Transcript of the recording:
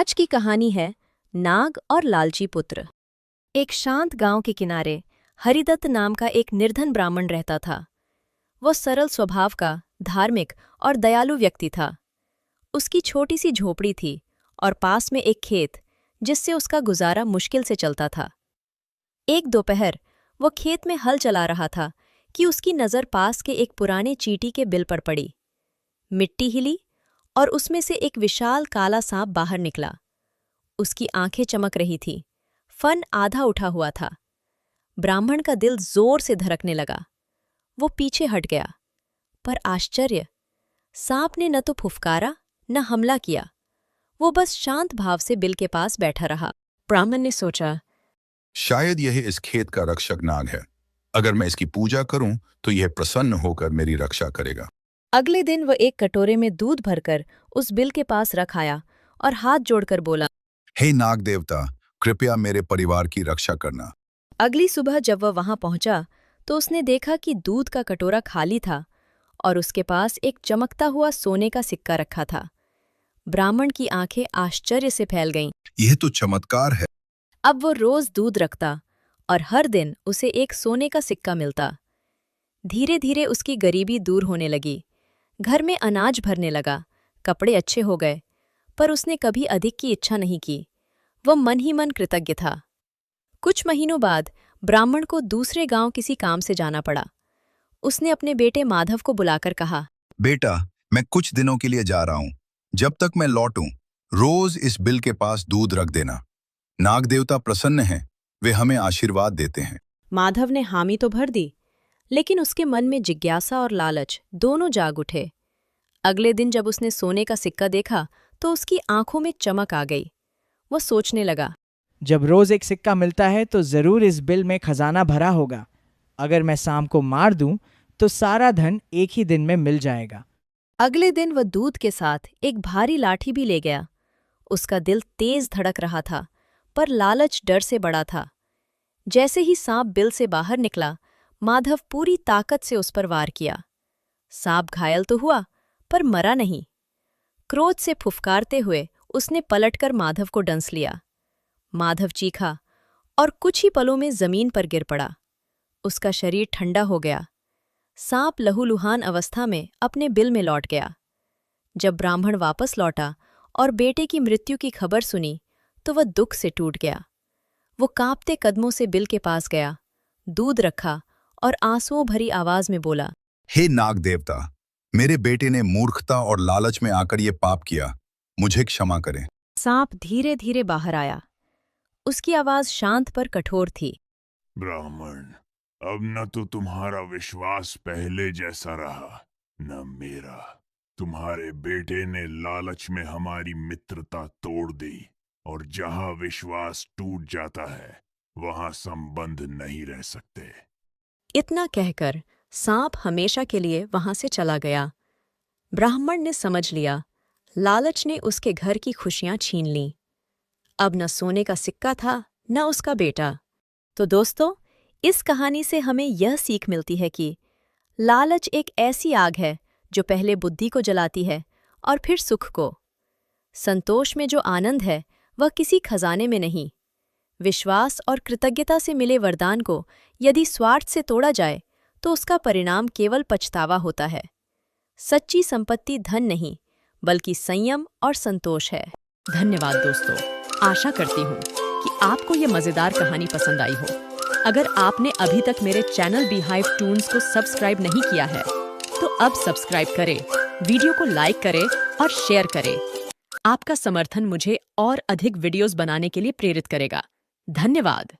आज की कहानी है नाग और लालची पुत्र। एक शांत गांव के किनारे हरिदत्त नाम का एक निर्धन ब्राह्मण रहता था। वो सरल स्वभाव का, धार्मिक और दयालु व्यक्ति था। उसकी छोटी सी झोपड़ी थी और पास में एक खेत, जिससे उसका गुजारा मुश्किल से चलता था। एक दोपहर वो खेत में हल चला रहा था कि उसकी नज़र पास के एक पुराने चींटी के बिल पर पड़ी। मिट्टी हिली और उसमें से एक विशाल काला सांप बाहर निकला। उसकी आंखें चमक रही थीं, फन आधा उठा हुआ था। ब्राह्मण का दिल जोर से धड़कने लगा। वो पीछे हट गया, पर आश्चर्य, सांप ने न तो फुफकारा न हमला किया। वो बस शांत भाव से बिल के पास बैठा रहा। ब्राह्मण ने सोचा, शायद यह इस खेत का रक्षक नाग है। अगर मैं इसकी पूजा करूं तो यह प्रसन्न होकर मेरी रक्षा करेगा। अगले दिन वह एक कटोरे में दूध भरकर उस बिल के पास रख आया और हाथ जोड़कर बोला, हे नाग देवता, कृपया मेरे परिवार की रक्षा करना। अगली सुबह जब वह वहां पहुंचा तो उसने देखा कि दूध का कटोरा खाली था और उसके पास एक चमकता हुआ सोने का सिक्का रखा था। ब्राह्मण की आंखें आश्चर्य से फैल गईं। यह तो चमत्कार है। अब वो रोज दूध रखता और हर दिन उसे एक सोने का सिक्का मिलता। धीरे धीरे उसकी गरीबी दूर होने लगी। घर में अनाज भरने लगा, कपड़े अच्छे हो गए, पर उसने कभी अधिक की इच्छा नहीं की। वह मन ही मन कृतज्ञ था। कुछ महीनों बाद ब्राह्मण को दूसरे गांव किसी काम से जाना पड़ा। उसने अपने बेटे माधव को बुलाकर कहा, बेटा, मैं कुछ दिनों के लिए जा रहा हूं। जब तक मैं लौटूं, रोज इस बिल के पास दूध रख देना। नाग देवता प्रसन्न हैं, वे हमें आशीर्वाद देते हैं। माधव ने हामी तो भर दी, लेकिन उसके मन में जिज्ञासा और लालच दोनों जाग उठे। अगले दिन जब उसने सोने का सिक्का देखा तो उसकी आंखों में चमक आ गई। वह सोचने लगा, जब रोज एक सिक्का मिलता है तो जरूर इस बिल में खजाना भरा होगा। अगर मैं सांप को मार दूं तो सारा धन एक ही दिन में मिल जाएगा। अगले दिन वह दूध के साथ एक भारी लाठी भी ले गया। उसका दिल तेज धड़क रहा था, पर लालच डर से बड़ा था। जैसे ही सांप बिल से बाहर निकला, माधव पूरी ताकत से उस पर वार किया। सांप घायल तो हुआ, पर मरा नहीं। क्रोध से फुफकारते हुए उसने पलटकर माधव को डंस लिया। माधव चीखा और कुछ ही पलों में जमीन पर गिर पड़ा। उसका शरीर ठंडा हो गया। सांप लहूलुहान अवस्था में अपने बिल में लौट गया। जब ब्राह्मण वापस लौटा और बेटे की मृत्यु की खबर सुनी तो वह दुख से टूट गया। वो कांपते कदमों से बिल के पास गया, दूध रखा और आंसुओं भरी आवाज में बोला, हे नाग देवता, मेरे बेटे ने मूर्खता और लालच में आकर ये पाप किया, मुझे क्षमा करें। सांप धीरे धीरे बाहर आया। उसकी आवाज शांत पर कठोर थी। ब्राह्मण, अब न तो तुम्हारा विश्वास पहले जैसा रहा, न मेरा। तुम्हारे बेटे ने लालच में हमारी मित्रता तोड़ दी, और जहां विश्वास टूट जाता है वहां संबंध नहीं रह सकते। इतना कहकर सांप हमेशा के लिए वहां से चला गया। ब्राह्मण ने समझ लिया, लालच ने उसके घर की खुशियां छीन लीं। अब न सोने का सिक्का था, न उसका बेटा। तो दोस्तों, इस कहानी से हमें यह सीख मिलती है कि लालच एक ऐसी आग है जो पहले बुद्धि को जलाती है और फिर सुख को। संतोष में जो आनंद है वह किसी खजाने में नहीं। विश्वास और कृतज्ञता से मिले वरदान को यदि स्वार्थ से तोड़ा जाए तो उसका परिणाम केवल पछतावा होता है। सच्ची संपत्ति धन नहीं, बल्कि संयम और संतोष है। धन्यवाद दोस्तों। आशा करती हूँ कि आपको ये मज़ेदार कहानी पसंद आई हो। अगर आपने अभी तक मेरे चैनल बीहाइव टून्स को सब्सक्राइब नहीं किया है तो अब सब्सक्राइब करें, वीडियो को लाइक करें और शेयर करें। आपका समर्थन मुझे और अधिक वीडियोस बनाने के लिए प्रेरित करेगा। धन्यवाद।